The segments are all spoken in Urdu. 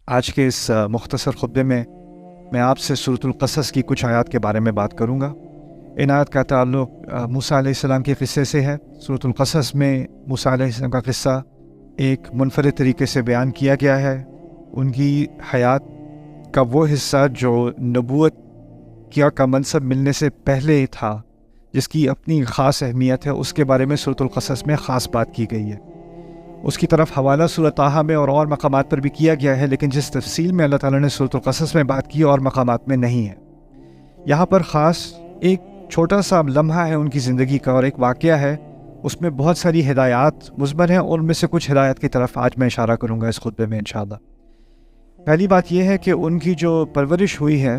آج کے اس مختصر خطبے میں آپ سے سورۃ القصص کی کچھ آیات کے بارے میں بات کروں گا۔ ان آیات کا تعلق موسیٰ علیہ السلام کے قصے سے ہے۔ سورۃ القصص میں موسیٰ علیہ السلام کا قصہ ایک منفرد طریقے سے بیان کیا گیا ہے۔ ان کی حیات کا وہ حصہ جو نبوت کا منصب ملنے سے پہلے تھا، جس کی اپنی خاص اہمیت ہے، اس کے بارے میں سورۃ القصص میں خاص بات کی گئی ہے۔ اس کی طرف حوالہ سورۃ طٰہٰ میں اور مقامات پر بھی کیا گیا ہے، لیکن جس تفصیل میں اللہ تعالیٰ نے سورۃ القصص میں بات کی اور مقامات میں نہیں ہے۔ یہاں پر خاص ایک چھوٹا سا لمحہ ہے ان کی زندگی کا، اور ایک واقعہ ہے، اس میں بہت ساری ہدایات مضمر ہیں، اور ان میں سے کچھ ہدایات کی طرف آج میں اشارہ کروں گا اس خطبے میں انشاءاللہ۔ پہلی بات یہ ہے کہ ان کی جو پرورش ہوئی ہے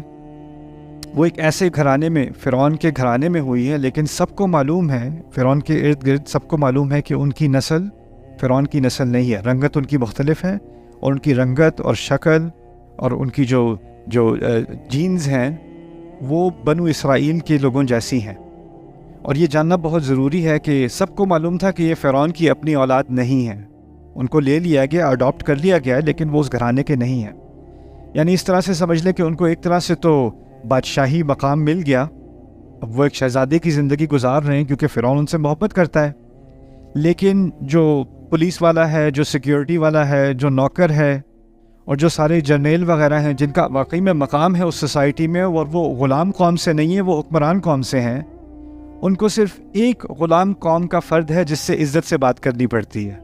وہ ایک ایسے گھرانے میں، فرعون کے گھرانے میں ہوئی ہے، لیکن سب کو معلوم ہے، فرعون کے ارد گرد سب کو معلوم ہے کہ ان کی نسل فرعون کی نسل نہیں ہے۔ رنگت ان کی مختلف ہے، اور ان کی رنگت اور شکل اور ان کی جو جینز ہیں وہ بنو اسرائیل کے لوگوں جیسی ہیں۔ اور یہ جاننا بہت ضروری ہے کہ سب کو معلوم تھا کہ یہ فرعون کی اپنی اولاد نہیں ہے، ان کو لے لیا گیا، اڈاپٹ کر لیا گیا، لیکن وہ اس گھرانے کے نہیں ہیں۔ یعنی اس طرح سے سمجھ لیں کہ ان کو ایک طرح سے تو بادشاہی مقام مل گیا، اب وہ ایک شہزادے کی زندگی گزار رہے ہیں کیونکہ فرعون ان سے محبت کرتا ہے، لیکن جو پولیس والا ہے، جو سیکیورٹی والا ہے، جو نوکر ہے، اور جو سارے جرنیل وغیرہ ہیں جن کا واقعی میں مقام ہے اس سوسائٹی میں، اور وہ غلام قوم سے نہیں ہیں، وہ حکمران قوم سے ہیں، ان کو صرف ایک غلام قوم کا فرد ہے جس سے عزت سے بات کرنی پڑتی ہے،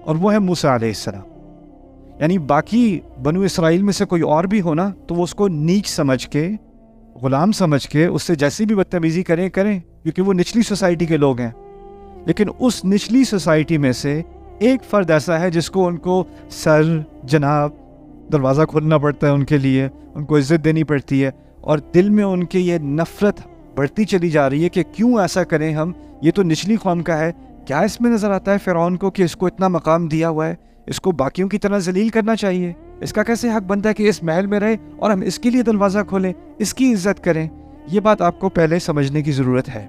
اور وہ ہے موسیٰ علیہ السلام۔ یعنی باقی بنو اسرائیل میں سے کوئی اور بھی ہونا تو وہ اس کو نیچ سمجھ کے، غلام سمجھ کے اس سے جیسی بھی بدتمیزی کریں کیونکہ وہ نچلی سوسائٹی کے لوگ ہیں، لیکن اس نچلی سوسائٹی میں سے ایک فرد ایسا ہے جس کو ان کو سر، جناب، دروازہ کھولنا پڑتا ہے ان کے لیے، ان کو عزت دینی پڑتی ہے، اور دل میں ان کے یہ نفرت بڑھتی چلی جا رہی ہے کہ کیوں ایسا کریں ہم، یہ تو نچلی قوم کا ہے۔ کیا اس میں نظر آتا ہے فرعون کو کہ اس کو اتنا مقام دیا ہوا ہے، اس کو باقیوں کی طرح ذلیل کرنا چاہیے، اس کا کیسے حق بنتا ہے کہ اس محل میں رہے اور ہم اس کے لیے دروازہ کھولیں، اس کی عزت کریں؟ یہ بات آپ کو پہلے سمجھنے کی ضرورت ہے۔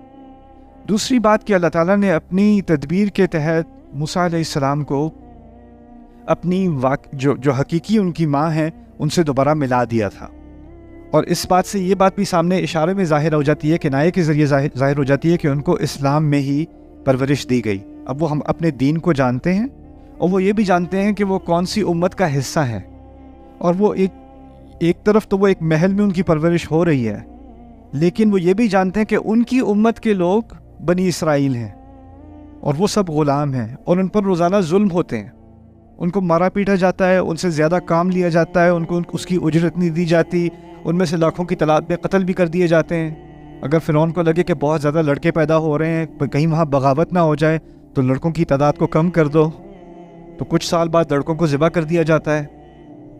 دوسری بات کہ اللہ تعالیٰ نے اپنی تدبیر کے تحت موسیٰ علیہ السلام کو اپنی جو حقیقی ان کی ماں ہیں ان سے دوبارہ ملا دیا تھا، اور اس بات سے یہ بات بھی سامنے اشارے میں ظاہر ہو جاتی ہے، کنایے کے ذریعے ظاہر ہو جاتی ہے کہ ان کو اسلام میں ہی پرورش دی گئی۔ اب وہ ہم اپنے دین کو جانتے ہیں، اور وہ یہ بھی جانتے ہیں کہ وہ کون سی امت کا حصہ ہے، اور وہ ایک طرف تو وہ ایک محل میں ان کی پرورش ہو رہی ہے، لیکن وہ یہ بھی جانتے ہیں کہ ان کی امت کے لوگ بنی اسرائیل ہیں، اور وہ سب غلام ہیں، اور ان پر روزانہ ظلم ہوتے ہیں، ان کو مارا پیٹا جاتا ہے، ان سے زیادہ کام لیا جاتا ہے، ان کو اس کی اجرت نہیں دی جاتی، ان میں سے لاکھوں کی تعداد میں قتل بھی کر دیے جاتے ہیں۔ اگر فرعون کو لگے کہ بہت زیادہ لڑکے پیدا ہو رہے ہیں، کہیں وہاں بغاوت نہ ہو جائے تو لڑکوں کی تعداد کو کم کر دو، تو کچھ سال بعد لڑکوں کو ذبح کر دیا جاتا ہے،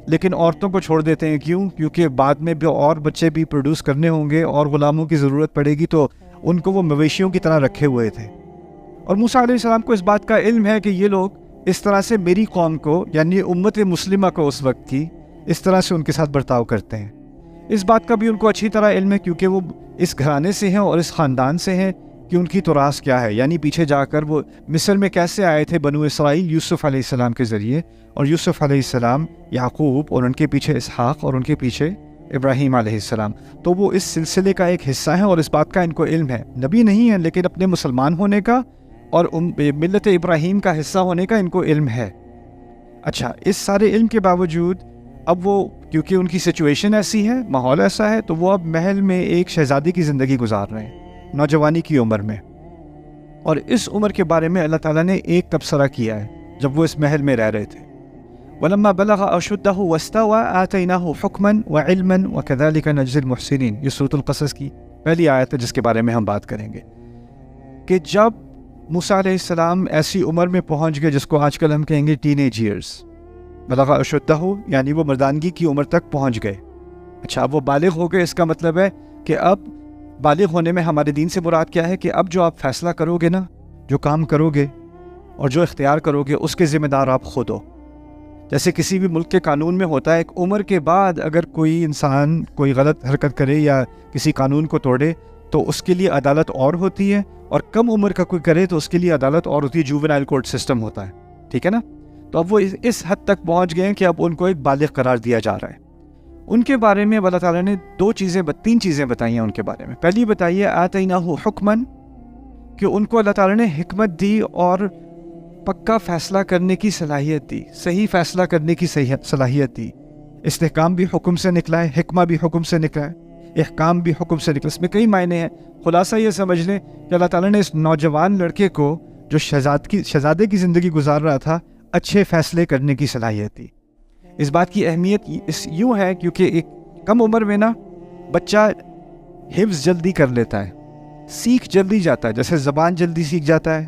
لیکن عورتوں کو چھوڑ دیتے ہیں۔ کیونکہ بعد میں بھی اور بچے بھی پروڈیوس کرنے ہوں گے اور غلاموں کی ضرورت پڑے گی، تو ان کو وہ مویشیوں کی طرح رکھے ہوئے تھے۔ اور موسیٰ علیہ السلام کو اس بات کا علم ہے کہ یہ لوگ اس طرح سے میری قوم کو، یعنی امت مسلمہ کو اس وقت کی، اس طرح سے ان کے ساتھ برتاؤ کرتے ہیں۔ اس بات کا بھی ان کو اچھی طرح علم ہے، کیونکہ وہ اس گھرانے سے ہیں اور اس خاندان سے ہیں کہ ان کی تراث کیا ہے، یعنی پیچھے جا کر وہ مصر میں کیسے آئے تھے بنو اسرائیل یوسف علیہ السلام کے ذریعے، اور یوسف علیہ السلام یعقوب، اور ان کے پیچھے اسحاق، اور ان کے پیچھے ابراہیم علیہ السلام، تو وہ اس سلسلے کا ایک حصہ ہیں، اور اس بات کا ان کو علم ہے۔ نبی نہیں ہے، لیکن اپنے مسلمان ہونے کا اور ملت ابراہیم کا حصہ ہونے کا ان کو علم ہے۔ اچھا، اس سارے علم کے باوجود اب وہ، کیونکہ ان کی سچویشن ایسی ہے، ماحول ایسا ہے، تو وہ اب محل میں ایک شہزادی کی زندگی گزار رہے ہیں، نوجوانی کی عمر میں، اور اس عمر کے بارے میں اللہ تعالیٰ نے ایک تبصرہ کیا ہے جب وہ اس محل میں رہ رہے تھے۔ وَلَمَّا بَلَغَ أَشُدَّهُ وَاسْتَوَىٰ آتَيْنَاهُ حُكْمًا وَعِلْمًا وَكَذَلِكَ نَجْزِي الْمُحْسِنِينَ۔ یہ سورۃ القصص کی پہلی آیت ہے جس کے بارے میں ہم بات کریں گے، کہ جب موسیٰ علیہ السلام ایسی عمر میں پہنچ گئے جس کو آج کل ہم کہیں گے ٹین ایج ایئرس، بلغ اشدہ، یعنی وہ مردانگی کی عمر تک پہنچ گئے۔ اچھا، اب وہ بالغ ہو گئے، اس کا مطلب ہے کہ اب بالغ ہونے میں ہمارے دین سے مراد کیا ہے کہ اب جو آپ فیصلہ کرو گے نا، جو کام کرو گے اور جو اختیار کرو گے، اس کے ذمہ دار آپ خود ہو۔ جیسے کسی بھی ملک کے قانون میں ہوتا ہے، ایک عمر کے بعد اگر کوئی انسان کوئی غلط حرکت کرے یا کسی قانون کو توڑے تو اس کے لیے عدالت اور ہوتی ہے، اور کم عمر کا کوئی کرے تو اس کے لیے عدالت اور ہوتی ہے، جوونائل کورٹ سسٹم ہوتا ہے، ٹھیک ہے نا؟ تو اب وہ اس حد تک پہنچ گئے ہیں کہ اب ان کو ایک بالغ قرار دیا جا رہا ہے۔ ان کے بارے میں اللہ تعالیٰ نے تین چیزیں بتائی ہیں ان کے بارے میں۔ پہلی بتائیے آتیناہ حکمن، کہ ان کو اللہ تعالیٰ نے حکمت دی اور پکا فیصلہ کرنے کی صلاحیت دی، صحیح فیصلہ کرنے کی صلاحیت دی۔ استحکام بھی حکم سے نکلا ہے، حکمہ بھی حکم سے نکلا ہے، احکام بھی حکم سے نکلا، اس میں کئی معنی ہیں۔ خلاصہ یہ سمجھ لیں کہ اللہ تعالیٰ نے اس نوجوان لڑکے کو جو شہزادے کی زندگی گزار رہا تھا اچھے فیصلے کرنے کی صلاحیت دی۔ اس بات کی اہمیت یوں ہے کیونکہ ایک کم عمر میں نا بچہ حفظ جلدی کر لیتا ہے، سیکھ جلدی جاتا ہے، جیسے زبان جلدی سیکھ جاتا ہے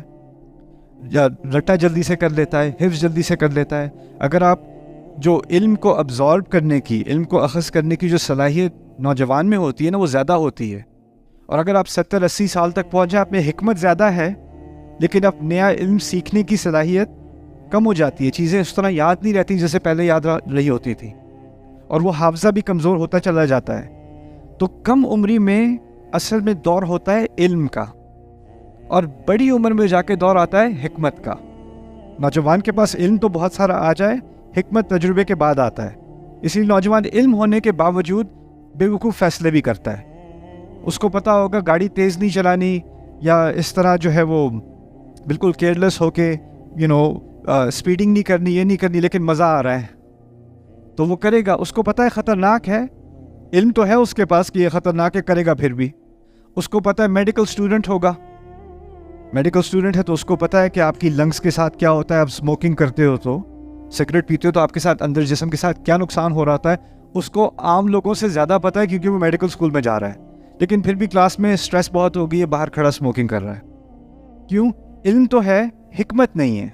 یا رٹا جلدی سے کر لیتا ہے، حفظ جلدی سے کر لیتا ہے۔ اگر آپ جو علم کو ابزارب کرنے کی، علم کو اخذ کرنے کی جو صلاحیت نوجوان میں ہوتی ہے نا وہ زیادہ ہوتی ہے، اور اگر آپ 70-80 سال تک پہنچ جائیں، آپ میں حکمت زیادہ ہے لیکن اب نیا علم سیکھنے کی صلاحیت کم ہو جاتی ہے، چیزیں اس طرح یاد نہیں رہتی جیسے پہلے یاد رہی ہوتی تھی، اور وہ حافظہ بھی کمزور ہوتا چلا جاتا ہے۔ تو کم عمری میں اصل میں دور ہوتا ہے علم کا، اور بڑی عمر میں جا کے دور آتا ہے حکمت کا۔ نوجوان کے پاس علم تو بہت سارا آ جائے، حکمت تجربے کے بعد آتا ہے، اس لیے نوجوان علم ہونے کے باوجود بے وقوف فیصلے بھی کرتا ہے۔ اس کو پتہ ہوگا گاڑی تیز نہیں چلانی، یا اس طرح جو ہے وہ بالکل کیئرلیس ہو کے اسپیڈنگ نہیں کرنی، یہ نہیں کرنی، لیکن مزہ آ رہا ہے تو وہ کرے گا۔ اس کو پتہ ہے خطرناک ہے، علم تو ہے اس کے پاس کہ یہ خطرناک ہے، کرے گا پھر بھی۔ اس کو پتہ ہے میڈیکل اسٹوڈنٹ ہوگا، میڈیکل اسٹوڈنٹ ہے تو اس کو پتہ ہے کہ آپ کی لنگس کے ساتھ کیا ہوتا ہے، آپ اسموکنگ کرتے ہو تو، سگریٹ پیتے ہو تو آپ کے ساتھ اندر جسم کے ساتھ کیا نقصان ہو رہا ہوتا ہے، اس کو عام لوگوں سے زیادہ پتہ ہے کیونکہ وہ میڈیکل اسکول میں جا رہا ہے، لیکن پھر بھی کلاس میں اسٹریس بہت ہو گئی ہے، باہر کھڑا اسموکنگ کر رہا ہے۔ کیوں؟ علم تو ہے، حکمت نہیں ہے۔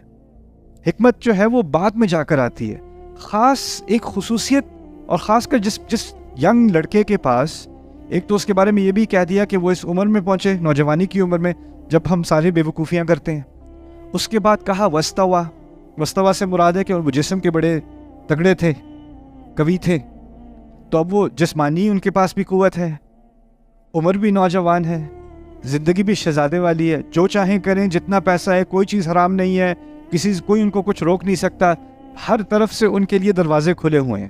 حکمت جو ہے وہ بعد میں جا کر آتی ہے۔ خاص ایک خصوصیت، اور خاص کر جس ینگ لڑکے کے پاس، ایک تو اس کے بارے میں یہ بھی کہہ دیا کہ وہ اس عمر میں پہنچے، نوجوانی کی عمر میں، جب ہم سارے بے وقوفیاں کرتے ہیں۔ اس کے بعد کہا وستوا سے مراد ہے کہ وہ جسم کے بڑے تگڑے تھے، قوی تھے، تو اب وہ جسمانی ان کے پاس بھی قوت ہے، عمر بھی نوجوان ہے، زندگی بھی شہزادے والی ہے، جو چاہیں کریں، جتنا پیسہ ہے، کوئی چیز حرام نہیں ہے، کوئی ان کو کچھ روک نہیں سکتا، ہر طرف سے ان کے لیے دروازے کھلے ہوئے ہیں،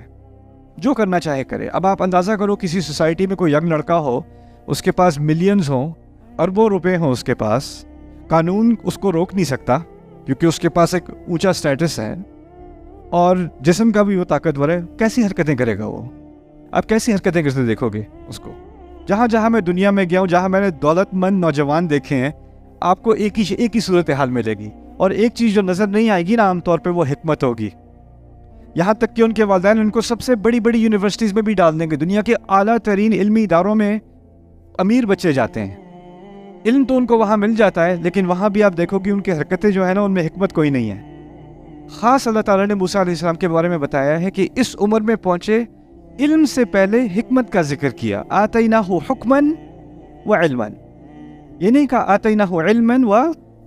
جو کرنا چاہے کرے۔ اب آپ اندازہ کرو کسی سوسائٹی میں کوئی ینگ لڑکا ہو، اس کے پاس ملینز ہوں، اربوں روپے ہوں اس کے پاس، قانون اس کو روک نہیں سکتا کیونکہ اس کے پاس ایک اونچا سٹیٹس ہے اور جسم کا بھی وہ طاقتور ہے، کیسی حرکتیں کرے گا وہ؟ آپ کیسی حرکتیں کرتے دیکھو گے اس کو؟ جہاں میں دنیا میں گیا ہوں، جہاں میں نے دولت مند نوجوان دیکھے ہیں، آپ کو ایک ہی صورتحال ملے گی، اور ایک چیز جو نظر نہیں آئے گی نا عام طور پہ، وہ حکمت ہوگی۔ یہاں تک کہ ان کے والدین ان کو سب سے بڑی یونیورسٹیز میں بھی ڈال دیں گے، دنیا کے اعلیٰ ترین علمی اداروں میں امیر بچے جاتے ہیں، علم تو ان کو وہاں مل جاتا ہے، لیکن وہاں بھی آپ دیکھو کہ ان کی حرکتیں جو ہے نا ان میں حکمت کوئی نہیں ہے۔ خاص اللہ تعالیٰ نے موسیٰ علیہ السلام کے بارے میں بتایا ہے کہ اس عمر میں پہنچے، علم سے پہلے حکمت کا ذکر کیا، آتیناہ حکمن و علمن، یہ نہیں کہا آتیناہ علمن و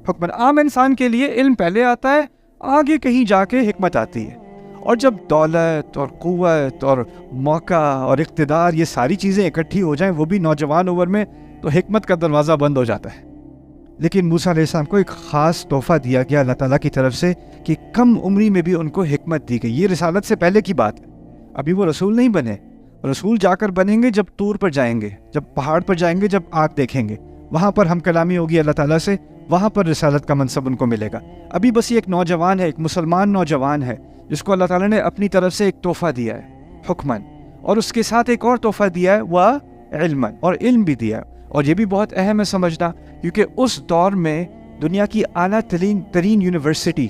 حکمن۔ عام انسان کے لیے علم پہلے آتا ہے، آگے کہیں جا کے حکمت آتی ہے، اور جب دولت اور قوت اور موقع اور اقتدار یہ ساری چیزیں اکٹھی ہو جائیں، وہ بھی نوجوان عمر میں، تو حکمت کا دروازہ بند ہو جاتا ہے۔ لیکن موسیٰ علیہ السلام کو ایک خاص تحفہ دیا گیا اللہ تعالیٰ کی طرف سے کہ کم عمری میں بھی ان کو حکمت دی گئی۔ یہ رسالت سے پہلے کی بات ہے، ابھی وہ رسول نہیں بنے، رسول جا کر بنیں گے جب طور پر جائیں گے، جب پہاڑ پر جائیں گے، جب آگ دیکھیں گے، وہاں پر ہم کلامی ہوگی اللہ تعالیٰ سے، وہاں پر رسالت کا منصب ان کو ملے گا۔ ابھی بس یہ ایک نوجوان ہے، ایک مسلمان نوجوان ہے جس کو اللہ تعالیٰ نے اپنی طرف سے ایک تحفہ دیا ہے، حکمن، اور اس کے ساتھ ایک اور تحفہ دیا ہے وہ علمن، اور علم بھی دیا ہے۔ اور یہ بھی بہت اہم ہے سمجھنا، کیونکہ اس دور میں دنیا کی اعلیٰ ترین یونیورسٹی،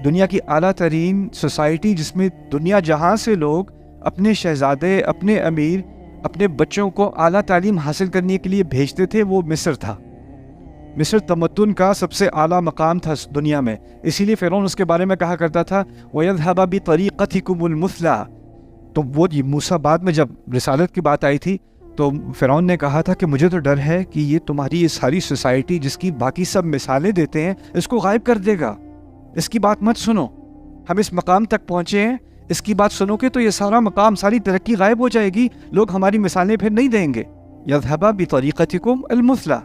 دنیا کی اعلیٰ ترین سوسائٹی، جس میں دنیا جہاں سے لوگ اپنے شہزادے، اپنے امیر، اپنے بچوں کو اعلیٰ تعلیم حاصل کرنے کے لیے بھیجتے تھے، وہ مصر تھا۔ مصر تمدن کا سب سے اعلیٰ مقام تھا دنیا میں، اسی لیے فرعون اس کے بارے میں کہا کرتا تھا وَيَذْهَبَ بِطَرِيقَتِكُمُ الْمُثْلَىٰ۔ تو وہ موسیٰ بعد میں جب رسالت کی بات آئی تھی تو فرعون نے کہا تھا کہ مجھے تو ڈر ہے کہ یہ تمہاری یہ ساری سوسائٹی جس کی باقی سب مثالیں دیتے ہیں، اس کو غائب کر دے گا، اس کی بات مت سنو، ہم اس مقام تک پہنچے ہیں، اس کی بات سنو گے تو یہ سارا مقام، ساری ترقی غائب ہو جائے گی، لوگ ہماری مثالیں پھر نہیں دیں گے۔ یذھب بطریقتکم المثلی،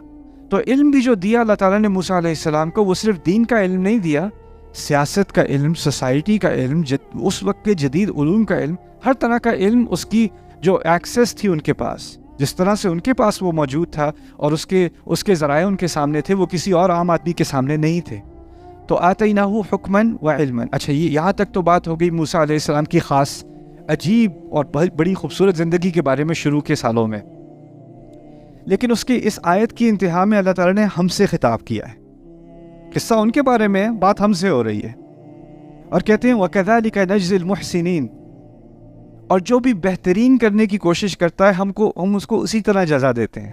تو علم بھی جو دیا اللہ تعالیٰ نے موسیٰ علیہ السلام کو، وہ صرف دین کا علم نہیں دیا، سیاست کا علم، سوسائٹی کا علم، اس وقت کے جدید علوم کا علم، ہر طرح کا علم اس کی جو ایکسیس تھی ان کے پاس، جس طرح سے ان کے پاس وہ موجود تھا اور اس کے ذرائع ان کے سامنے تھے، وہ کسی اور عام آدمی کے سامنے نہیں تھے. تو آتیناہ حکماً و علماً. اچھا، یہاں تک تو بات ہو گئی موسیٰ علیہ السلام کی خاص عجیب اور بڑی خوبصورت زندگی کے بارے میں شروع کے سالوں میں. لیکن اس کی اس آیت کی انتہا میں اللہ تعالیٰ نے ہم سے خطاب کیا ہے. قصہ ان کے بارے میں، بات ہم سے ہو رہی ہے، اور کہتے ہیں وَكَذَلِكَ نَجْزِي الْمُحْسِنِينَ. اور جو بھی بہترین کرنے کی کوشش کرتا ہے ہم اس کو اسی طرح جزا دیتے ہیں.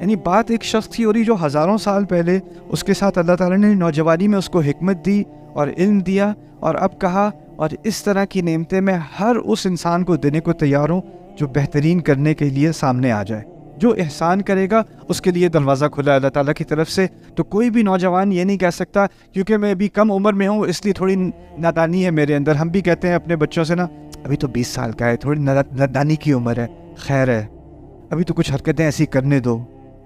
یعنی بات ایک شخص کی ہو رہی جو ہزاروں سال پہلے اس کے ساتھ اللہ تعالیٰ نے نوجوانی میں اس کو حکمت دی اور علم دیا، اور اب کہا اور اس طرح کی نعمتیں میں ہر اس انسان کو دینے کو تیار ہوں جو بہترین کرنے کے لیے سامنے آ جائے. جو احسان کرے گا اس کے لیے دروازہ کھلا ہے اللہ تعالیٰ کی طرف سے. تو کوئی بھی نوجوان یہ نہیں کہہ سکتا کیونکہ میں ابھی کم عمر میں ہوں اس لیے تھوڑی نادانی ہے میرے اندر. ہم بھی کہتے ہیں اپنے بچوں سے نا، ابھی تو 20 سال کا ہے، تھوڑی نادانی کی عمر ہے، خیر ہے، ابھی تو کچھ حرکتیں ایسی کرنے دو،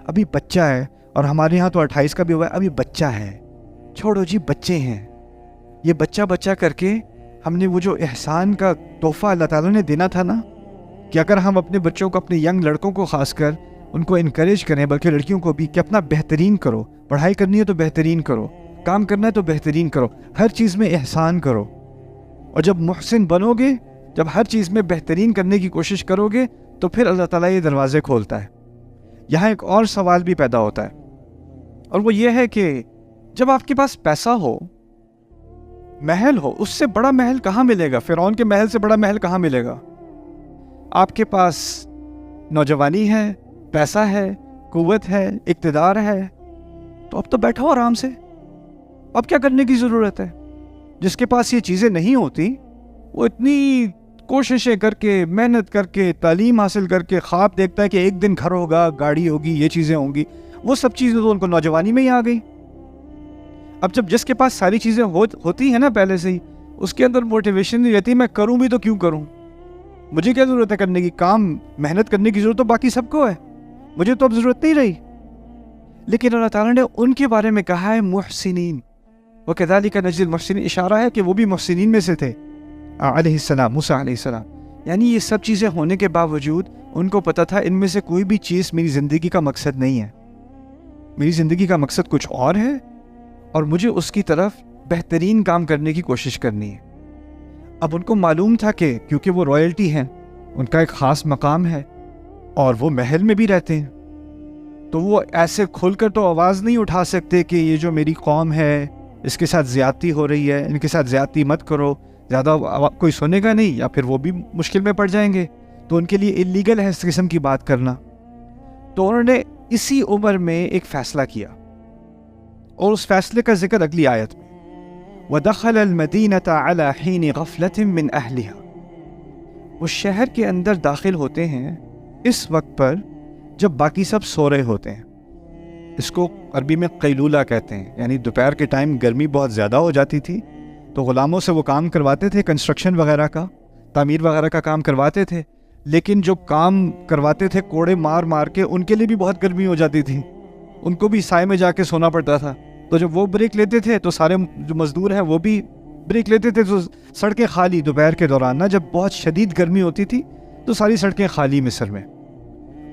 ابھی بچہ ہے. اور ہمارے یہاں تو 28 کا بھی ہوا ہے، ابھی بچہ ہے، چھوڑو جی بچے ہیں. یہ بچہ کر کے ہم نے وہ جو احسان کا تحفہ اللہ تعالیٰ نے دینا تھا نا، کہ اگر ہم اپنے بچوں کو، اپنے ینگ لڑکوں کو خاص کر ان کو انکریج کریں، بلکہ لڑکیوں کو بھی، کہ اپنا بہترین کرو، پڑھائی کرنی ہے تو بہترین کرو، کام کرنا ہے تو بہترین کرو، ہر چیز میں احسان کرو. اور جب محسن بنو گے، جب ہر چیز میں بہترین کرنے کی کوشش کرو گے تو پھر اللہ تعالیٰ یہ دروازے کھولتا ہے. یہاں ایک اور سوال بھی پیدا ہوتا ہے، اور وہ یہ ہے کہ جب آپ کے پاس پیسہ ہو، محل ہو، اس سے بڑا محل کہاں ملے گا؟ فرعون کے محل سے بڑا محل کہاں ملے گا؟ آپ کے پاس نوجوانی ہے، پیسہ ہے، قوت ہے، اقتدار ہے، تو اب تو بیٹھو آرام سے. اب کیا کرنے کی ضرورت ہے؟ جس کے پاس یہ چیزیں نہیں ہوتی وہ اتنی کوششیں کر کے، محنت کر کے، تعلیم حاصل کر کے خواب دیکھتا ہے کہ ایک دن گھر ہوگا، گاڑی ہوگی، یہ چیزیں ہوں گی. وہ سب چیزیں تو ان کو نوجوانی میں ہی آ گئی. اب جب جس کے پاس ساری چیزیں ہوتی ہیں نا پہلے سے ہی، اس کے اندر موٹیویشن نہیں رہتی، میں کروں بھی تو کیوں کروں، مجھے کیا ضرورت ہے کرنے کی، کام محنت کرنے کی ضرورت تو باقی سب کو ہے، مجھے تو اب ضرورت نہیں رہی. لیکن اللہ تعالیٰ نے ان کے بارے میں کہا ہے محسنین. وَكَذَلِكَ نَجْزِي الْمُحْسِنِينَ. اشارہ ہے کہ وہ بھی محسنین میں سے تھے علیہ السلام، موسیٰ علیہ السلام. یعنی یہ سب چیزیں ہونے کے باوجود ان کو پتہ تھا ان میں سے کوئی بھی چیز میری زندگی کا مقصد نہیں ہے، میری زندگی کا مقصد کچھ اور ہے، اور مجھے اس کی طرف بہترین کام کرنے کی کوشش کرنی ہے. اب ان کو معلوم تھا کہ کیونکہ وہ رائلٹی ہیں، ان کا ایک خاص مقام ہے، اور وہ محل میں بھی رہتے ہیں، تو وہ ایسے کھل کر تو آواز نہیں اٹھا سکتے کہ یہ جو میری قوم ہے اس کے ساتھ زیادتی ہو رہی ہے، ان کے ساتھ زیادتی مت کرو، زیادہ کوئی سنے گا نہیں، یا پھر وہ بھی مشکل میں پڑ جائیں گے. تو ان کے لیے اللیگل ہے اس قسم کی بات کرنا. تو انہوں نے اسی عمر میں ایک فیصلہ کیا، اور اس فیصلے کا ذکر اگلی آیت میں وَدَخَلَ الْمَدِينَةَ عَلَى حِينِ غَفْلَةٍ مِّنْ أَهْلِهَا. وہ شہر کے اندر داخل ہوتے ہیں اس وقت پر جب باقی سب سو رہے ہوتے ہیں. اس کو عربی میں قیلولہ کہتے ہیں، یعنی دوپہر کے ٹائم گرمی بہت زیادہ ہو جاتی تھی، تو غلاموں سے وہ کام کرواتے تھے، کنسٹرکشن وغیرہ کا، تعمیر وغیرہ کا کام کرواتے تھے. لیکن جو کام کرواتے تھے کوڑے مار مار کے، ان کے لیے بھی بہت گرمی ہو جاتی تھی، ان کو بھی سائے میں جا کے سونا پڑتا تھا. تو جب وہ بریک لیتے تھے تو سارے جو مزدور ہیں وہ بھی بریک لیتے تھے، تو سڑکیں خالی دوپہر کے دوران نا، جب بہت شدید گرمی ہوتی تھی تو ساری سڑکیں خالی مصر میں.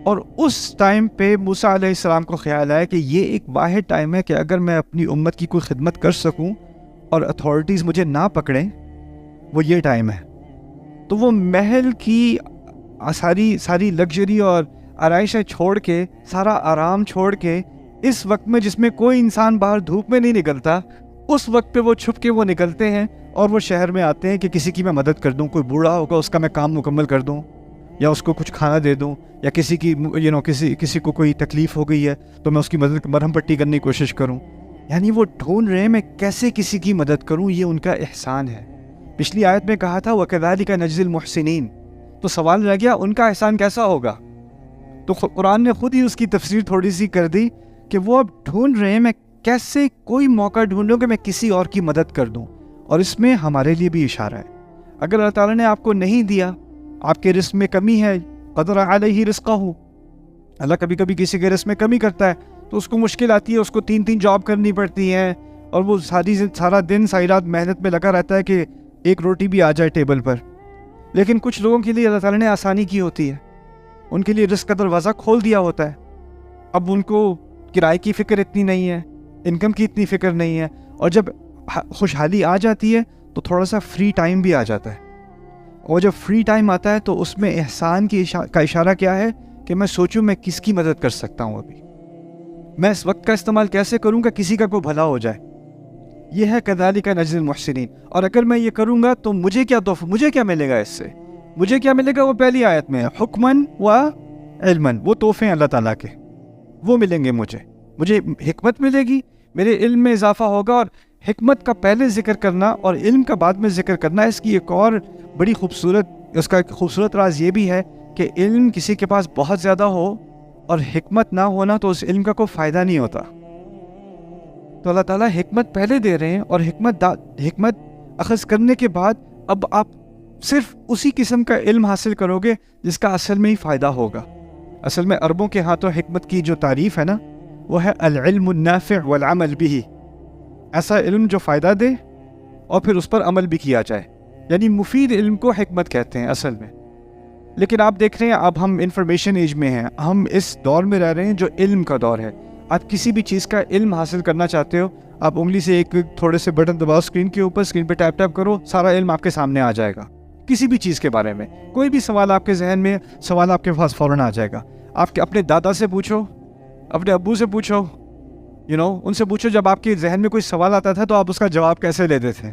اور اس ٹائم پہ موسیٰ علیہ السلام کو خیال آیا کہ یہ ایک واحد ٹائم ہے کہ اگر میں اپنی امت کی کوئی خدمت کر سکوں اور اتھارٹیز مجھے نہ پکڑیں، وہ یہ ٹائم ہے. تو وہ محل کی ساری لگژری اور آرائشیں چھوڑ کے، سارا آرام چھوڑ کے، اس وقت میں جس میں کوئی انسان باہر دھوپ میں نہیں نکلتا، اس وقت پہ وہ چھپ کے وہ نکلتے ہیں اور وہ شہر میں آتے ہیں کہ کسی کی میں مدد کر دوں، کوئی بوڑھا ہوگا اس کا میں کام مکمل کر دوں، یا اس کو کچھ کھانا دے دوں، یا کسی کی کسی کو کوئی تکلیف ہو گئی ہے تو میں اس کی مدد، مرہم پٹی کرنے کی کوشش کروں. یعنی وہ ڈھونڈ رہے ہیں میں کیسے کسی کی مدد کروں، یہ ان کا احسان ہے. پچھلی آیت میں کہا تھا وَكَذَلِكَ نَجْزِي الْمُحْسِنِينَ. تو سوال رہ گیا ان کا احسان کیسا ہوگا؟ تو قرآن نے خود ہی اس کی تفسیر تھوڑی سی کر دی کہ وہ اب ڈھونڈ رہے ہیں میں کیسے کوئی موقع ڈھونڈوں کہ میں کسی اور کی مدد کر دوں. اور اس میں ہمارے لیے بھی اشارہ ہے. اگر اللہ تعالیٰ نے آپ کو نہیں دیا، آپ کے رزق میں کمی ہے، قدر علیہ رزقہ، اللہ کبھی کبھی کسی کے رزق میں کمی کرتا ہے تو اس کو مشکل آتی ہے، اس کو 3 جاب کرنی پڑتی ہیں، اور وہ سارا دن ساری رات محنت میں لگا رہتا ہے کہ ایک روٹی بھی آ جائے ٹیبل پر. لیکن کچھ لوگوں کے لیے اللہ تعالیٰ نے آسانی کی ہوتی ہے, ان کے لیے رزق کا دروازہ کھول دیا ہوتا ہے. اب ان کو کرائے کی فکر اتنی نہیں ہے, انکم کی اتنی فکر نہیں ہے, اور جب خوشحالی آ جاتی ہے تو تھوڑا سا فری ٹائم بھی آ جاتا ہے. اور جب فری ٹائم آتا ہے تو اس میں احسان کا اشارہ کیا ہے کہ میں سوچوں میں کس کی مدد کر سکتا ہوں, ابھی میں اس وقت کا استعمال کیسے کروں گا کسی کا کوئی بھلا ہو جائے. یہ ہے کذالک نجزی المحسنین. اور اگر میں یہ کروں گا تو مجھے کیا ملے گا اس سے؟ مجھے کیا ملے گا؟ وہ پہلی آیت میں حکمن و علمن, وہ تحفے ہیں اللہ تعالیٰ کے, وہ ملیں گے مجھے حکمت ملے گی, میرے علم میں اضافہ ہوگا. اور حکمت کا پہلے ذکر کرنا اور علم کا بعد میں ذکر کرنا, اس کی ایک اور بڑی اس کا ایک خوبصورت راز یہ بھی ہے کہ علم کسی کے پاس بہت زیادہ ہو اور حکمت نہ ہونا تو اس علم کا کوئی فائدہ نہیں ہوتا. تو اللہ تعالیٰ حکمت پہلے دے رہے ہیں, اور حکمت اخذ کرنے کے بعد اب آپ صرف اسی قسم کا علم حاصل کرو گے جس کا اصل میں ہی فائدہ ہوگا. اصل میں عربوں کے ہاتھوں حکمت کی جو تعریف ہے نا, وہ ہے العلم النافع والعمل به, ایسا علم جو فائدہ دے اور پھر اس پر عمل بھی کیا جائے. یعنی مفید علم کو حکمت کہتے ہیں اصل میں. لیکن آپ دیکھ رہے ہیں اب ہم انفارمیشن ایج میں ہیں, ہم اس دور میں رہ رہے ہیں جو علم کا دور ہے. آپ کسی بھی چیز کا علم حاصل کرنا چاہتے ہو, آپ انگلی سے ایک تھوڑے سے بٹن دباؤ اسکرین کے اوپر, اسکرین پہ ٹیپ کرو, سارا علم آپ کے سامنے آ جائے گا. کسی بھی چیز کے بارے میں کوئی بھی سوال آپ کے ذہن میں, سوال آپ کے پاس فوراً آ جائے گا. آپ اپنے دادا سے پوچھو, اپنے ابو سے پوچھو, ان سے پوچھو جب آپ کے ذہن میں کوئی سوال آتا تھا تو آپ اس کا جواب کیسے لیتے تھے,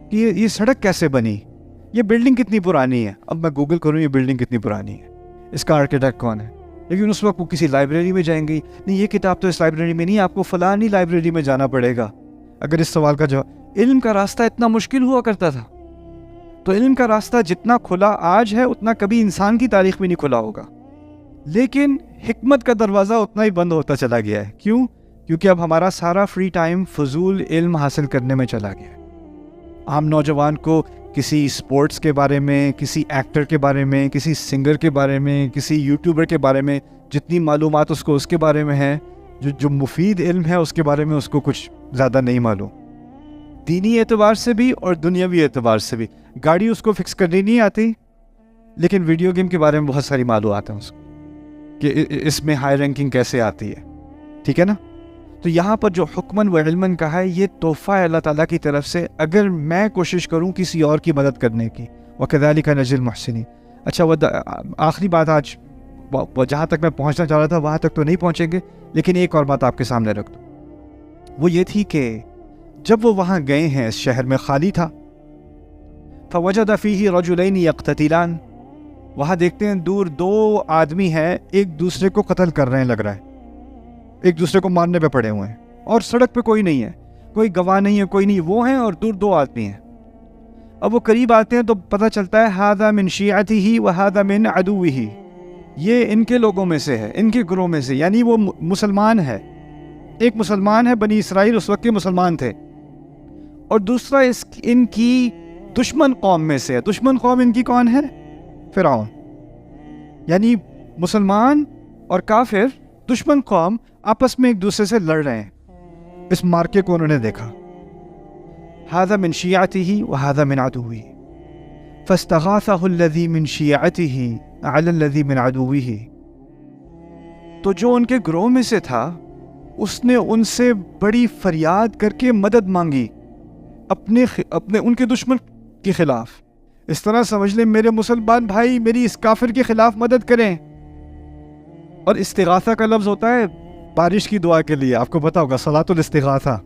کہ یہ سڑک کیسے بنی, یہ بلڈنگ کتنی پرانی ہے. اب میں گوگل کروں یہ بلڈنگ کتنی پرانی ہے, اس کا آرکیٹیکٹ کون ہے. لیکن اس وقت وہ کسی لائبریری میں جائیں گے, نہیں یہ کتاب تو اس لائبریری میں نہیں, آپ کو فلانی لائبریری میں جانا پڑے گا اگر اس سوال کا جواب. علم کا راستہ اتنا مشکل ہوا کرتا تھا, تو علم کا راستہ جتنا کھلا آج ہے اتنا کبھی انسان کی تاریخ میں نہیں کھلا ہوگا. لیکن حکمت کا دروازہ اتنا ہی بند ہوتا چلا گیا ہے. کیوں؟ کیونکہ اب ہمارا سارا فری ٹائم فضول علم حاصل کرنے میں چلا گیا ہے. عام نوجوان کو کسی سپورٹس کے بارے میں, کسی ایکٹر کے بارے میں, کسی سنگر کے بارے میں, کسی یوٹیوبر کے بارے میں جتنی معلومات اس کو اس کے بارے میں ہے, جو مفید علم ہے اس کے بارے میں اس کو کچھ زیادہ نہیں معلوم, دینی اعتبار سے بھی اور دنیاوی اعتبار سے بھی. گاڑی اس کو فکس کرنی نہیں آتی, لیکن ویڈیو گیم کے بارے میں بہت ساری معلومات ہیں اس کو, کہ اس میں ہائی رینکنگ کیسے آتی ہے. ٹھیک ہے نا. تو یہاں پر جو حکمن و علمن کہا ہے, یہ تحفہ ہے اللہ تعالیٰ کی طرف سے, اگر میں کوشش کروں کسی اور کی مدد کرنے کی. وَكَذَلِكَ نَجْزِي الْمُحْسِنِينَ. اچھا آخری بات, آج جہاں تک میں پہنچنا چاہ رہا تھا وہاں تک تو نہیں پہنچیں گے, لیکن ایک اور بات آپ کے سامنے رکھ دوں. وہ یہ تھی کہ جب وہ وہاں گئے ہیں, اس شہر میں خالی تھا, فَوَجَدَ فِيهِ رَجُلَيْنِ يَقْتَتِلَانِ, وہاں دیکھتے ہیں دور دو آدمی ہیں, ایک دوسرے کو قتل کر رہے ہیں, لگ رہا ہے ایک دوسرے کو مارنے پہ پڑے ہوئے ہیں, اور سڑک پہ کوئی نہیں ہے, کوئی گواہ نہیں ہے, کوئی نہیں, وہ ہیں اور دور دو آدمی ہیں. اب وہ قریب آتے ہیں تو پتہ چلتا ہے هَذَا مِنْ شِيعَتِهِ وَهَذَا مِنْ عَدُوِّهِ, یہ ان کے لوگوں میں سے ہے, ان کے گروہ میں سے, یعنی وہ مسلمان ہے. ایک مسلمان ہے, بنی اسرائیل اس وقت کے مسلمان تھے, اور دوسرا ان کی دشمن قوم میں سے ہے. دشمن قوم ان کی کون ہے؟ فرعون. یعنی مسلمان اور کافر دشمن قوم آپس میں ایک دوسرے سے لڑ رہے ہیں. اس مارکے کو انہوں نے دیکھا. هذا من شيعته وهذا من عدوه فاستغاثه الذي من شيعته على الذي من عدوه. تو جو ان کے گروہ میں سے تھا اس نے ان سے بڑی فریاد کر کے مدد مانگی اپنے ان کے دشمن کے خلاف. اس طرح سمجھ لیں میرے مسلمان بھائی میری اس کافر کے خلاف مدد کریں. اور استغاثہ کا لفظ ہوتا ہے بارش کی دعا کے لیے, آپ کو پتا ہوگا صلاۃ الاستغاثہ.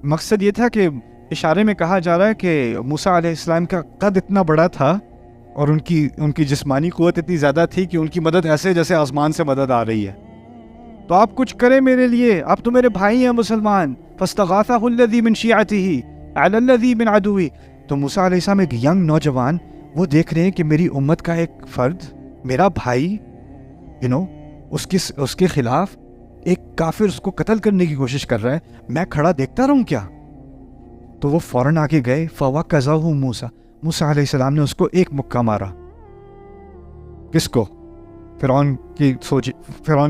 مقصد یہ تھا کہ اشارے میں کہا جا رہا ہے کہ موسیٰ علیہ السلام کا قد اتنا بڑا تھا اور ان کی جسمانی قوت اتنی زیادہ تھی کہ ان کی مدد ایسے جیسے آسمان سے مدد آ رہی ہے. تو آپ کچھ کریں میرے لیے, آپ تو میرے بھائی ہیں مسلمان. فاستغاثہ الذی من شیعتہ علی الذی من عدوہ. تو موسیٰ علیہ السلام ایک ینگ نوجوان, وہ دیکھ رہے ہیں کہ میری امت کا ایک فرد, میرا بھائی, اس کے خلاف ایک کافر اس کو قتل کرنے کی کوشش کر رہا ہے, میں کھڑا دیکھتا رہوں کیا؟ تو وہ فوراً آگے گئے. فَوَكَّزَهُ مُوسَى, موسیٰ علیہ السلام نے اس کو ایک مکہ مارا. کس کو؟ فرعون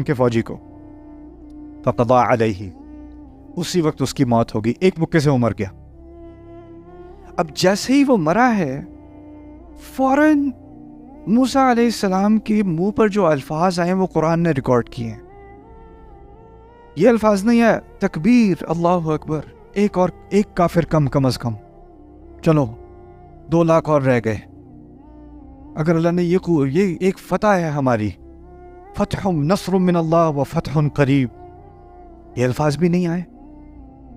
کے فوجی کو. فَقَضَى عَلَيْهِ, اسی وقت اس کی موت ہوگی، ایک مکے سے وہ مر گیا۔ اب جیسے ہی وہ مرا ہے، فوراً موسیٰ علیہ السلام کے منہ پر جو الفاظ آئے وہ قرآن نے ریکارڈ کیے ہیں۔ یہ الفاظ نہیں ہے تکبیر، اللہ اکبر، ایک کافر کم از کم، چلو 2 لاکھ اور رہ گئے، اگر اللہ نے یہ ایک فتح ہے ہماری، فتح نصر من اللہ و فتح قریب، یہ الفاظ بھی نہیں آئے۔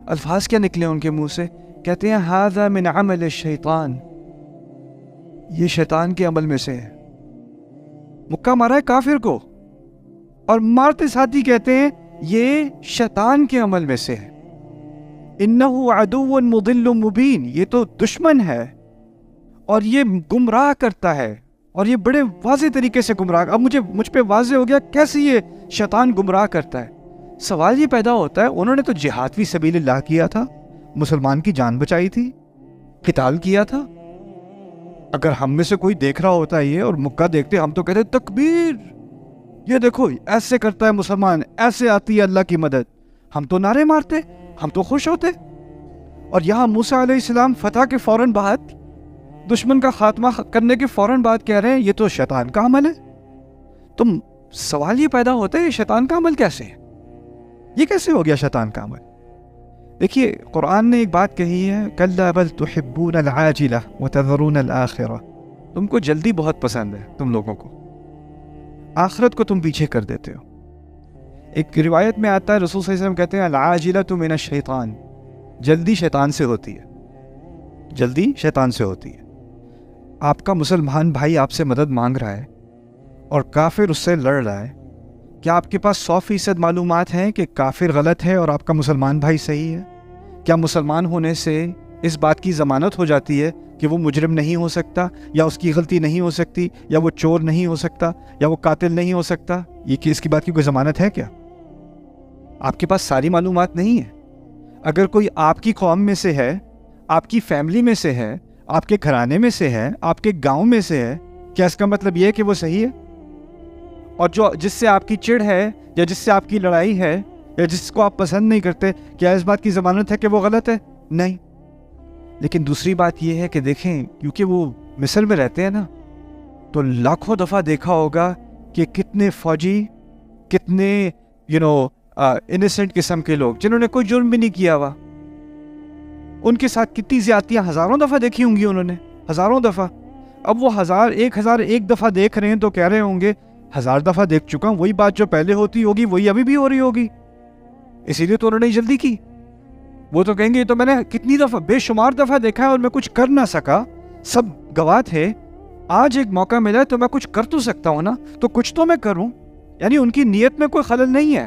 الفاظ کیا نکلے ان کے منہ سے؟ کہتے ہیں ھذا من عمل الشیطان، یہ شیطان کے عمل میں سے ہے۔ مکہ مارا ہے کافر کو، اور مارتے ساتھ ہی کہتے ہیں یہ شیطان کے عمل میں سے ہے۔ انہ عدو مضل مبین، یہ تو دشمن ہے اور یہ گمراہ کرتا ہے، اور یہ بڑے واضح طریقے سے گمراہ۔ اب مجھ پہ واضح ہو گیا کیسے یہ شیطان گمراہ کرتا ہے۔ سوال یہ پیدا ہوتا ہے، انہوں نے تو جہاد فی سبیل اللہ کیا تھا، مسلمان کی جان بچائی تھی، قتال کیا تھا۔ اگر ہم میں سے کوئی دیکھ رہا ہوتا ہے یہ اور مکہ دیکھتے، ہم تو کہتے تکبیر، یہ دیکھو ایسے کرتا ہے مسلمان، ایسے آتی ہے اللہ کی مدد، ہم تو نعرے مارتے، ہم تو خوش ہوتے۔ اور یہاں موسیٰ علیہ السلام فتح کے فوراً بعد، دشمن کا خاتمہ کرنے کے فوراً بعد کہہ رہے ہیں یہ تو شیطان کا عمل ہے۔ تو سوال یہ پیدا ہوتا ہے یہ شیطان کا عمل کیسے ہے؟ یہ کیسے ہو گیا شیطان کا عمل؟ دیکھیے قرآن نے ایک بات کہی ہے، کلا بل تحبون العاجلہ وتذرون الآخرہ، تم کو جلدی بہت پسند ہے، تم لوگوں کو آخرت کو تم پیچھے کر دیتے ہو۔ ایک روایت میں آتا ہے رسول صلی اللہ علیہ وسلم کہتے ہیں العاجلۃ من الشیطان، جلدی شیطان سے ہوتی ہے، جلدی شیطان سے ہوتی ہے۔ آپ کا مسلمان بھائی آپ سے مدد مانگ رہا ہے اور کافر اس سے لڑ رہا ہے، کیا آپ کے پاس 100% معلومات ہیں کہ کافر غلط ہے اور آپ کا مسلمان بھائی صحیح ہے؟ کیا مسلمان ہونے سے اس بات کی ضمانت ہو جاتی ہے کہ وہ مجرم نہیں ہو سکتا، یا اس کی غلطی نہیں ہو سکتی، یا وہ چور نہیں ہو سکتا، یا وہ قاتل نہیں ہو سکتا؟ یہ اس کی بات کی کوئی ضمانت ہے کیا؟ آپ کے پاس ساری معلومات نہیں ہے۔ اگر کوئی آپ کی قوم میں سے ہے، آپ کی فیملی میں سے ہے، آپ کے گھرانے میں سے ہے، آپ کے گاؤں میں سے ہے، کیا اس کا مطلب یہ ہے کہ وہ صحیح ہے؟ اور جس سے آپ کی چڑ ہے، یا جس سے آپ کی لڑائی ہے، یا جس کو آپ پسند نہیں کرتے، کیا اس بات کی ضمانت ہے کہ وہ غلط ہے؟ نہیں۔ لیکن دوسری بات یہ ہے کہ دیکھیں، کیونکہ وہ مصر میں رہتے ہیں نا، تو لاکھوں دفعہ دیکھا ہوگا کہ کتنے فوجی، کتنے انیسنٹ قسم کے لوگ جنہوں نے کوئی جرم بھی نہیں کیا ہوا، ان کے ساتھ کتنی زیادتیاں ہزاروں دفعہ دیکھی ہوں گی انہوں نے، ہزاروں دفعہ۔ اب وہ 1001 دفعہ دیکھ رہے ہیں تو کہہ رہے ہوں گے 1000 دفعہ دیکھ چکا ہوں، وہی بات جو پہلے ہوتی ہوگی وہی ابھی بھی ہو رہی ہوگی، اسی لیے تو انہوں نے جلدی کی۔ وہ تو کہیں گے یہ تو میں نے کتنی دفعہ، بے شمار دفعہ دیکھا ہے اور میں کچھ کر نہ سکا، سب گواہ تھے، آج ایک موقع ملا تو میں کچھ کر تو سکتا ہوں نا، تو کچھ تو میں کروں۔ یعنی ان کی نیت میں کوئی خلل نہیں ہے۔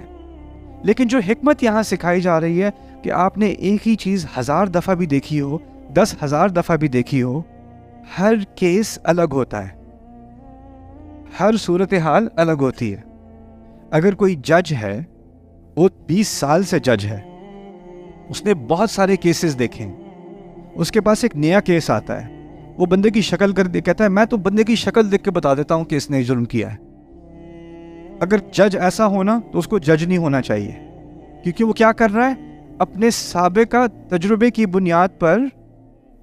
لیکن جو حکمت یہاں سکھائی جا رہی ہے کہ آپ نے ایک ہی چیز 1000 دفعہ بھی دیکھی ہو، 10,000 دفعہ بھی دیکھی ہو، ہر کیس الگ ہوتا ہے، ہر صورتحال الگ ہوتی ہے۔ اگر کوئی جج ہے، وہ 20 سال سے جج ہے، اس نے بہت سارے کیسز دیکھے ہیں، اس کے پاس ایک نیا کیس آتا ہے، وہ بندے کی شکل کہتا ہے میں تو بندے کی شکل دیکھ کے بتا دیتا ہوں کہ اس نے جرم کیا ہے۔ اگر جج ایسا ہونا تو اس کو جج نہیں ہونا چاہیے، کیونکہ وہ کیا کر رہا ہے، اپنے سابقہ تجربے کی بنیاد پر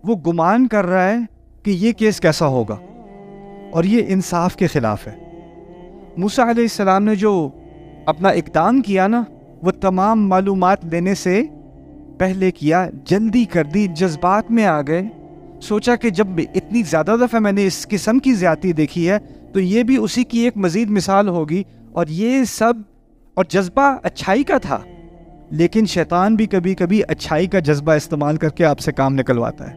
وہ گمان کر رہا ہے کہ یہ کیس کیسا ہوگا، اور یہ انصاف کے خلاف ہے۔ موسیٰ علیہ السلام نے جو اپنا اقدام کیا نا، وہ تمام معلومات لینے سے پہلے کیا، جلدی کر دی، جذبات میں آ گئے، سوچا کہ جب اتنی زیادہ دفعہ میں نے اس قسم کی زیادتی دیکھی ہے تو یہ بھی اسی کی ایک مزید مثال ہوگی، اور یہ سب، اور جذبہ اچھائی کا تھا، لیکن شیطان بھی کبھی کبھی اچھائی کا جذبہ استعمال کر کے آپ سے کام نکلواتا ہے،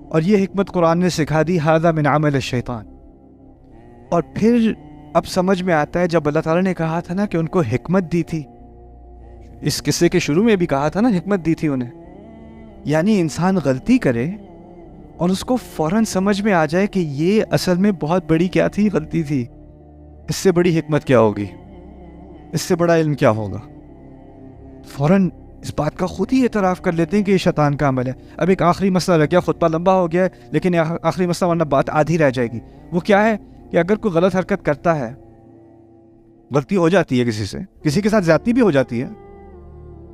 اور یہ حکمت قرآن نے سکھا دی، ھذا من عمل الشیطان۔ اور پھر اب سمجھ میں آتا ہے جب اللہ تعالیٰ نے کہا تھا نا کہ ان کو حکمت دی تھی، اس قصے کے شروع میں بھی کہا تھا نا حکمت دی تھی انہیں، یعنی انسان غلطی کرے اور اس کو فوراً سمجھ میں آ جائے کہ یہ اصل میں بہت بڑی کیا تھی، غلطی تھی، اس سے بڑی حکمت کیا ہوگی، اس سے بڑا علم کیا ہوگا، فوراً اس بات کا خود ہی اعتراف کر لیتے ہیں کہ یہ شیطان کا عمل ہے۔ اب ایک آخری مسئلہ رہ گیا، خطبہ لمبا ہو گیا ہے لیکن آخری مسئلہ ورنہ بات آدھی رہ جائے گی۔ وہ کیا ہے کہ اگر کوئی غلط حرکت کرتا ہے، غلطی ہو جاتی ہے کسی سے، کسی کے ساتھ زیادتی بھی ہو جاتی ہے،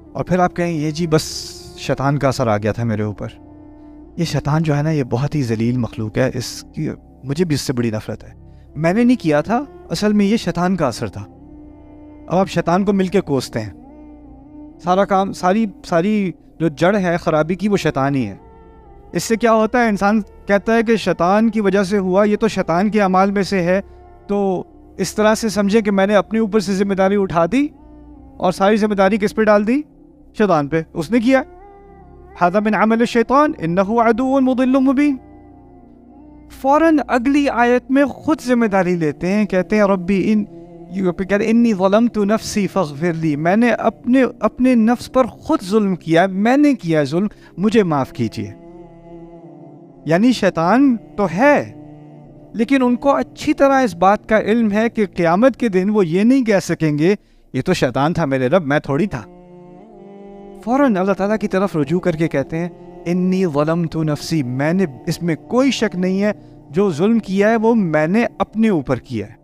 اور پھر آپ کہیں یہ جی بس شیطان کا اثر آ گیا تھا میرے اوپر. یہ شیطان جو ہے نا یہ بہت ہی ذلیل مخلوق ہے، اس کی مجھے بھی اس سے بڑی نفرت ہے. میں نے نہیں کیا تھا، اصل میں یہ شیطان کا اثر تھا. اب آپ شیطان کو مل کے کوستے ہیں، سارا کام ساری جو جڑ ہے خرابی کی وہ شیطان ہی ہے. اس سے کیا ہوتا ہے، انسان کہتا ہے کہ شیطان کی وجہ سے ہوا، یہ تو شیطان کے اعمال میں سے ہے، تو اس طرح سے سمجھے کہ میں نے اپنے اوپر سے ذمہ داری اٹھا دی اور ساری ذمہ داری کس پہ ڈال دی؟ شیطان پہ. اس نے کیا. ھذا من عمل الشیطان انہ عدو مضل مبین. فوراً اگلی آیت میں خود ذمہ داری لیتے ہیں، کہتے ہیں ربی انی ظلمت نفسی فاغفر لی، میں نے اپنے نفس پر خود ظلم کیا، میں نے کیا ظلم، مجھے معاف کیجیے. یعنی شیطان تو ہے، لیکن ان کو اچھی طرح اس بات کا علم ہے کہ قیامت کے دن وہ یہ نہیں کہہ سکیں گے یہ تو شیطان تھا میرے رب، میں تھوڑی تھا. فوراً اللہ تعالیٰ کی طرف رجوع کر کے کہتے ہیں انی ظلمت نفسی، میں نے، اس میں کوئی شک نہیں ہے، جو ظلم کیا ہے وہ میں نے اپنے اوپر کیا ہے.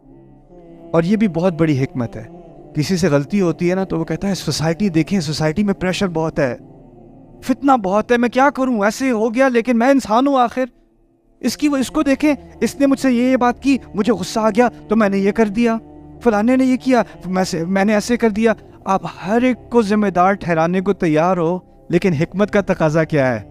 اور یہ بھی بہت بڑی حکمت ہے. کسی سے غلطی ہوتی ہے نا تو وہ کہتا ہے سوسائٹی دیکھیں، سوسائٹی میں پریشر بہت ہے، فتنہ بہت ہے، میں کیا کروں، ایسے ہو گیا، لیکن میں انسان ہوں آخر. اس کو دیکھیں، اس نے مجھ سے یہ بات کی، مجھے غصہ آ گیا تو میں نے یہ کر دیا، فلانے نے یہ کیا، میں نے ایسے کر دیا. آپ ہر ایک کو ذمہ دار ٹھہرانے کو تیار ہو، لیکن حکمت کا تقاضا کیا ہے؟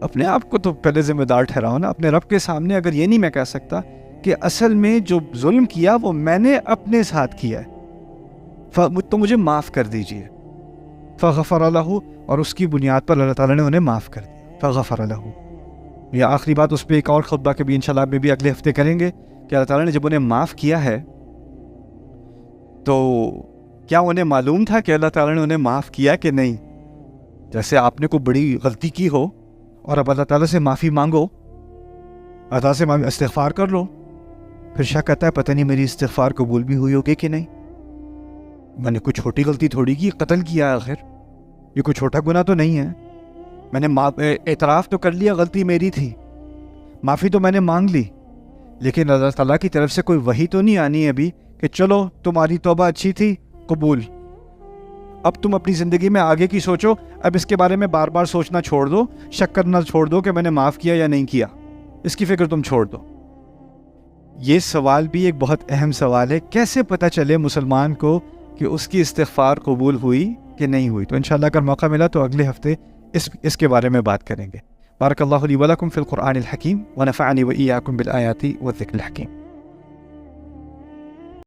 اپنے آپ کو تو پہلے ذمہ دار ٹھہراؤ نا اپنے رب کے سامنے. اگر یہ نہیں میں کہہ سکتا کہ اصل میں جو ظلم کیا وہ میں نے اپنے ساتھ کیا ہے، تو مجھے معاف کر دیجئے. فغفر لہ، اور اس کی بنیاد پر اللہ تعالیٰ نے انہیں معاف کر دیا. فغفر لہ، یہ آخری بات اس پہ ایک اور خطبہ کے بھی انشاءاللہ میں بھی اگلے ہفتے کریں گے کہ اللہ تعالیٰ نے جب انہیں معاف کیا ہے تو کیا انہیں معلوم تھا کہ اللہ تعالیٰ نے انہیں معاف کیا کہ نہیں؟ جیسے آپ نے کوئی بڑی غلطی کی ہو اور اب اللہ تعالیٰ سے معافی مانگو، اللہ تعالیٰ سے استغفار کر لو، پھر شک کرتا ہے پتہ نہیں میری استغفار قبول بھی ہوئی ہوگی کہ نہیں. میں نے کوئی چھوٹی غلطی تھوڑی کی، قتل کیا آخر، یہ کوئی چھوٹا گناہ تو نہیں ہے. میں نے اعتراف تو کر لیا غلطی میری تھی، معافی تو میں نے مانگ لی، لیکن اللہ تعالیٰ کی طرف سے کوئی وحی تو نہیں آنی ابھی کہ چلو تمہاری توبہ اچھی تھی، قبول، اب تم اپنی زندگی میں آگے کی سوچو، اب اس کے بارے میں بار بار سوچنا چھوڑ دو، شک کرنا چھوڑ دو کہ میں نے معاف کیا یا نہیں کیا، اس کی فکر تم چھوڑ دو. یہ سوال بھی ایک بہت اہم سوال ہے، کیسے پتہ چلے مسلمان کو کہ اس کی استغفار قبول ہوئی کہ نہیں ہوئی؟ تو انشاءاللہ اگر موقع ملا تو اگلے ہفتے اس کے بارے میں بات کریں گے. بارک اللہ لی ولکم فی القرآن الحکیم ونفعنی وإیاکم بالآیات والذکر الحکیم.